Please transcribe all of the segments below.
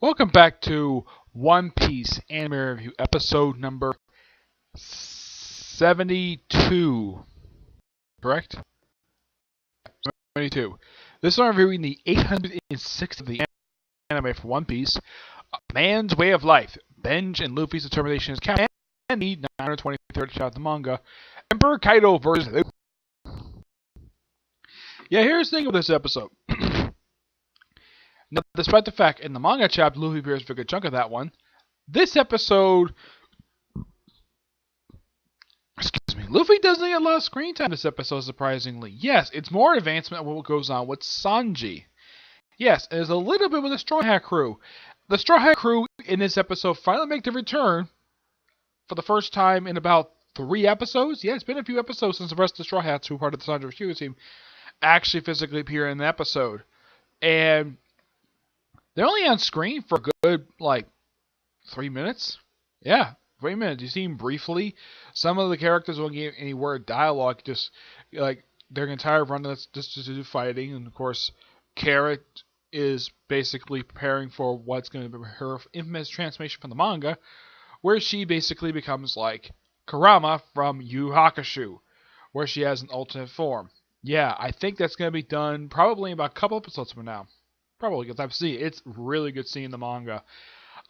Welcome back to One Piece anime review episode number 72. Correct? 72. This one I'm reviewing the 806th of the anime for One Piece. A Man's Way of Life. Bege and Luffy's determination is captain and the 923rd chapter of the manga. Emperor Kaido versus Luffy. Yeah, here's the thing with this episode. Now, despite the fact in the manga chapter Luffy appears for a good chunk of that one, this episode, excuse me, Luffy doesn't get a lot of screen time this episode, surprisingly. Yes, it's more advancement of what goes on with Sanji. Yes, there's a little bit with the Straw Hat crew. The Straw Hat crew in this episode finally make their return for the first time in about 3 episodes. Yeah, it's been a few episodes since the rest of the Straw Hats, who are part of the Sanji Rescue team, actually physically appear in the episode. And they're only on screen for a good, 3 minutes. Yeah, 3 minutes. You see them briefly. Some of the characters won't give any word dialogue, just like their entire run that's just to do fighting. And of course, Carrot is basically preparing for what's going to be her infamous transformation from the manga, where she basically becomes like Kurama from Yu Hakusho, where she has an alternate form. Yeah, I think that's going to be done probably in about a couple episodes from now. Probably, because I've seen it. It's really good seeing the manga.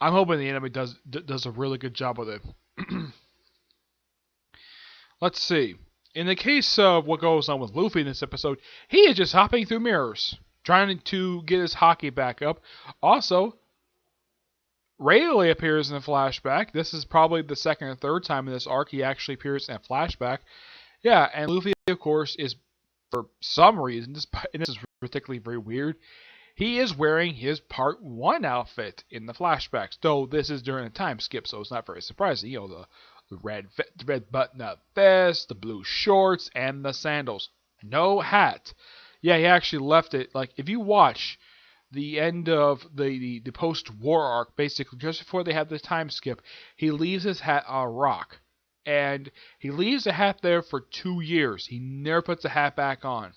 I'm hoping the anime does a really good job with it. Let's see. In the case of what goes on with Luffy in this episode, he is just hopping through mirrors, trying to get his hockey back up. Also, Rayleigh appears in a flashback. This is probably the second or third time in this arc he actually appears in a flashback. Yeah, and Luffy, of course, is, for some reason, and this is particularly very weird, he is wearing his Part 1 outfit in the flashbacks, though this is during a time skip, so it's not very surprising. You know, the red button-up vest, the blue shorts, and the sandals. No hat. Yeah, he actually left it. Like, if you watch the end of the post-war arc, basically, just before they have the time skip, he leaves his hat on a rock. And he leaves the hat there for 2 years. He never puts the hat back on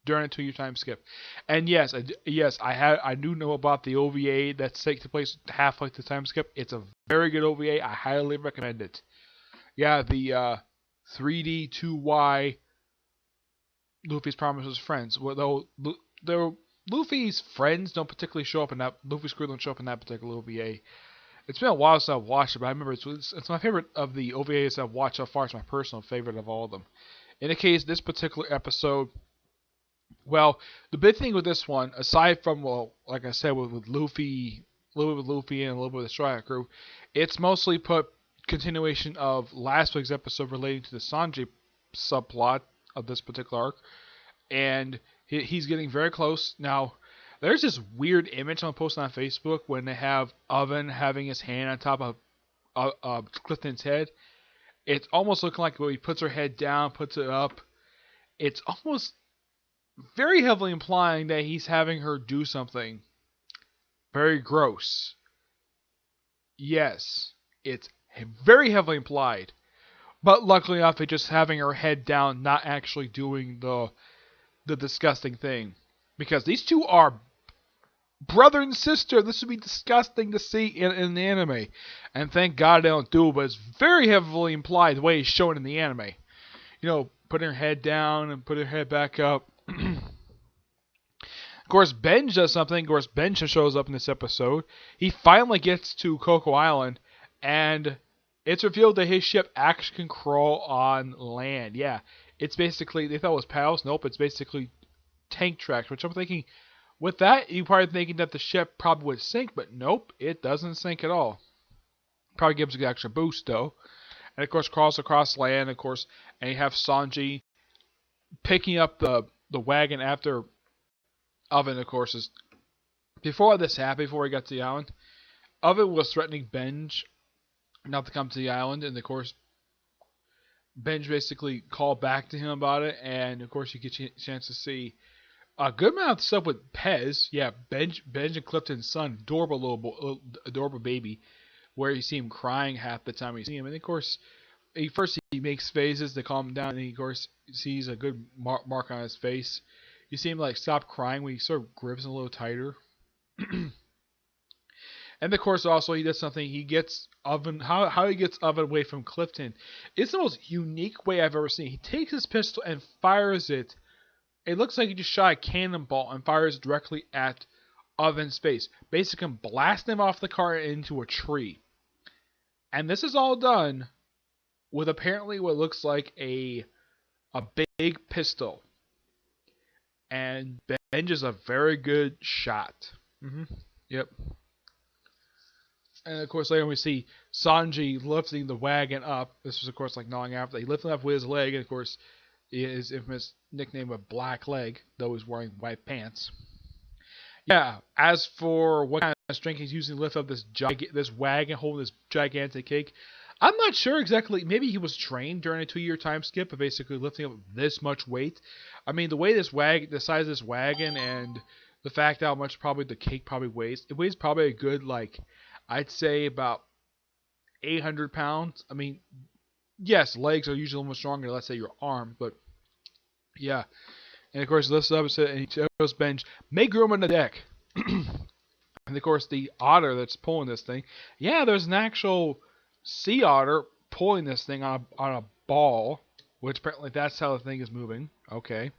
during a 2-year time skip. And yes, I do know about the OVA that's taking place halfway through the time skip. It's a very good OVA. I highly recommend it. Yeah, the 3D 2Y Luffy's Promises Friends. Though Luffy's friends don't particularly show up in that. Luffy's crew don't show up in that particular OVA. It's been a while since I've watched it, but I remember it's my favorite of the OVAs I've watched so far. It's my personal favorite of all of them. In the case, this particular episode, well, the big thing with this one, aside from, well, like I said, with Luffy, a little bit with Luffy and a little bit with the Straw Hat crew, it's mostly put continuation of last week's episode relating to the Sanji subplot of this particular arc, and he's getting very close. Now, there's this weird image I'm posting on Facebook when they have Oven having his hand on top of Clifton's head. It's almost looking like when he puts her head down, puts it up. It's almost very heavily implying that he's having her do something very gross. Yes, it's very heavily implied. But luckily enough, it's just having her head down, not actually doing the disgusting thing. Because these two are brother and sister. This would be disgusting to see in the anime. And thank God they don't do it, but it's very heavily implied the way it's shown in the anime. You know, putting her head down and putting her head back up. Of course, Bege does something. Of course, Bege shows up in this episode. He finally gets to Coco Island, and it's revealed that his ship actually can crawl on land. Yeah, it's basically, they thought it was paddles. Nope, it's basically tank tracks, which I'm thinking, with that, you're probably thinking that the ship probably would sink, but nope, it doesn't sink at all. Probably gives it an extra boost, though. And, of course, crawls across land, of course, and you have Sanji picking up the wagon after Oven, of course, is... Before this happened, before he got to the island, Oven was threatening Bege not to come to the island, and of course, Bege basically called back to him about it, and of course, you get a chance to see a good amount of stuff with Pez. Yeah, Bege and Clifton's son, adorable baby, where you see him crying half the time you see him, and of course, first he makes faces to calm him down, and he, of course, sees a good mark on his face. You see him like stop crying when he sort of grips him a little tighter. And of course, also he does something. He gets oven. How he gets oven away from Clifton. It's the most unique way I've ever seen. He takes his pistol and fires it. It looks like he just shot a cannonball and fires directly at Oven's face, basically blasting him off the car into a tree. And this is all done with apparently what looks like a big pistol. And Benge is a very good shot. Yep. And of course later we see Sanji lifting the wagon up. This was of course like gnawing after. He lifted it up with his leg, and of course his infamous nickname of Black Leg, though he's wearing white pants. Yeah, as for what kind of strength he's using to lift up this wagon holding this gigantic cake, I'm not sure exactly. Maybe he was trained during a 2-year time skip of basically lifting up this much weight. I mean, the size of this wagon, and the fact how much probably the cake probably weighs. It weighs probably a good, like, I'd say about 800 pounds. I mean, yes, legs are usually almost stronger than, let's say, your arm, but yeah. And of course, this episode, and he tells Benge, make room on the deck. And of course, the otter that's pulling this thing, yeah, there's an actual sea otter pulling this thing on a ball, which apparently that's how the thing is moving. Okay.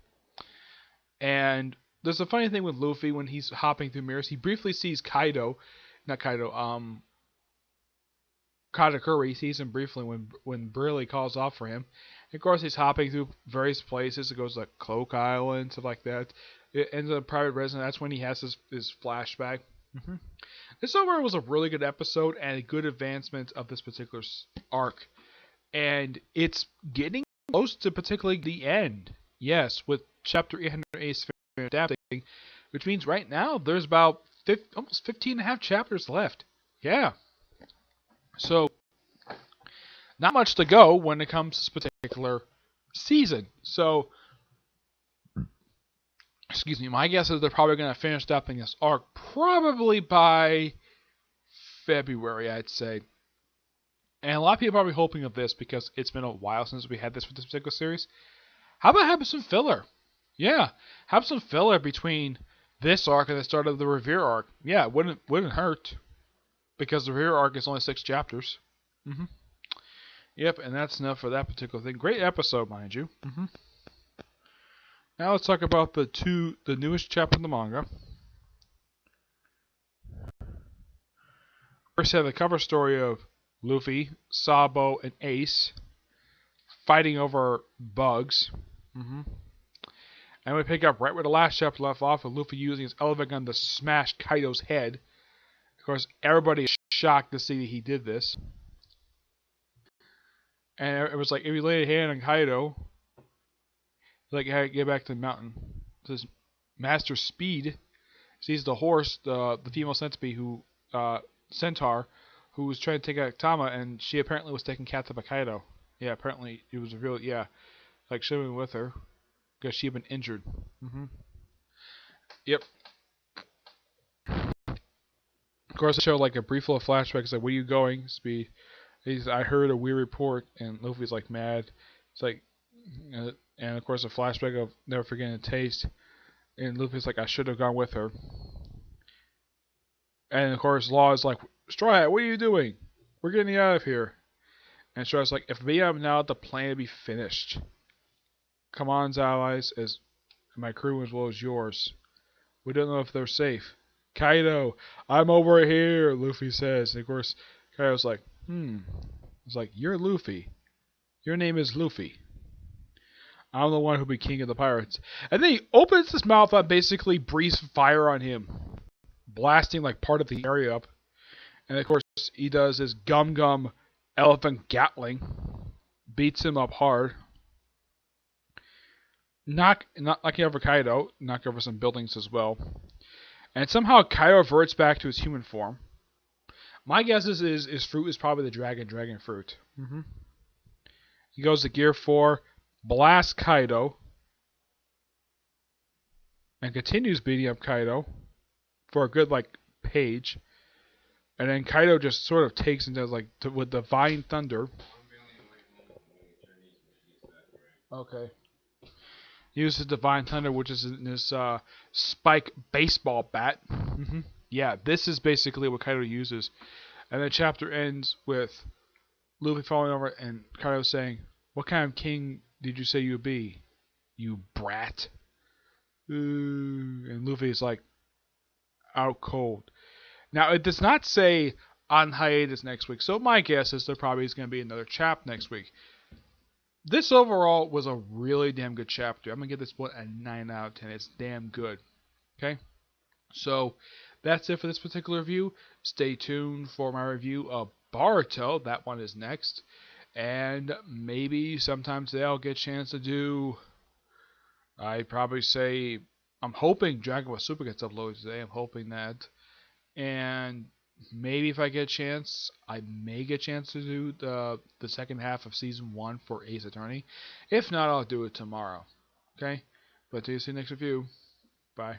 And there's a funny thing with Luffy when he's hopping through mirrors. He briefly sees Katakuri. He sees him briefly when Briley calls off for him. And of course, he's hopping through various places. It goes to Cloak Island, stuff like that. It ends up a private residence. That's when he has his flashback. This overall was a really good episode and a good advancement of this particular arc. And it's getting close to particularly the end. Yes, with chapter 808 adapting, which means right now there's about almost 15 and a half chapters left. Yeah. So, not much to go when it comes to this particular season. So, excuse me, my guess is they're probably going to finish stopping this arc probably by February, I'd say. And a lot of people are probably hoping of this because it's been a while since we had this with this particular series. How about having some filler? Yeah, have some filler between this arc and the start of the Revere arc. Yeah, it wouldn't hurt. Because the Revere arc is only 6 chapters. Yep, and that's enough for that particular thing. Great episode, mind you. Now let's talk about the newest chapter in the manga. First, we have the cover story of Luffy, Sabo, and Ace fighting over bugs. And we pick up right where the last chapter left off, with Luffy using his elephant gun to smash Kaido's head. Of course, everybody is shocked to see that he did this. And it was like, if he laid a hand on Kaido, like, how to get back to the mountain. This Master Speed sees the horse, the female centipede, centaur, who was trying to take out Tama, and she apparently was taken captive by Kaido. Yeah, apparently it was revealed, like swimming with her, because she had been injured. Yep. Of course, they show like a brief little flashback. It's like, where are you going, Speed? I heard a weird report, and Luffy's like mad. It's like, and of course, a flashback of never forgetting a taste. And Luffy's like, I should have gone with her. And of course, Law is like, Straw Hat, what are you doing? We're getting out of here. And Straw Hat's like, if we have now, the plan to be finished. Kamon's allies, as my crew as well as yours. We don't know if they're safe. Kaido, I'm over here, Luffy says. And of course, Kaido's like, It's like, you're Luffy. Your name is Luffy. I'm the one who'll be king of the pirates. And then he opens his mouth and basically breathes fire on him, blasting like part of the area up. And of course, he does his gum elephant gatling, beats him up hard. Not like over Kaido, knock over some buildings as well. And somehow Kaido reverts back to his human form. My guess is his fruit is probably the dragon fruit. He goes to Gear 4, blasts Kaido, and continues beating up Kaido for a good page. And then Kaido just sort of takes and does with Divine Thunder. Okay. He uses Divine Thunder, which is in his spike baseball bat. yeah, this is basically what Kaido uses. And the chapter ends with Luffy falling over and Kaido saying, "What kind of king did you say you would be, you brat?" And Luffy's like, out cold. Now, it does not say on hiatus next week, so my guess is there probably is going to be another chap next week. This overall was a really damn good chapter. I'm going to give this one a 9 out of 10. It's damn good. Okay? So, that's it for this particular review. Stay tuned for my review of Boruto. That one is next. And maybe sometime today I'll get a chance to do... I'd probably say... I'm hoping Dragon Ball Super gets uploaded today. I'm hoping that. And maybe if I get a chance, I may get a chance to do the second half of Season 1 for Ace Attorney. If not, I'll do it tomorrow. Okay? But see you next review. Bye.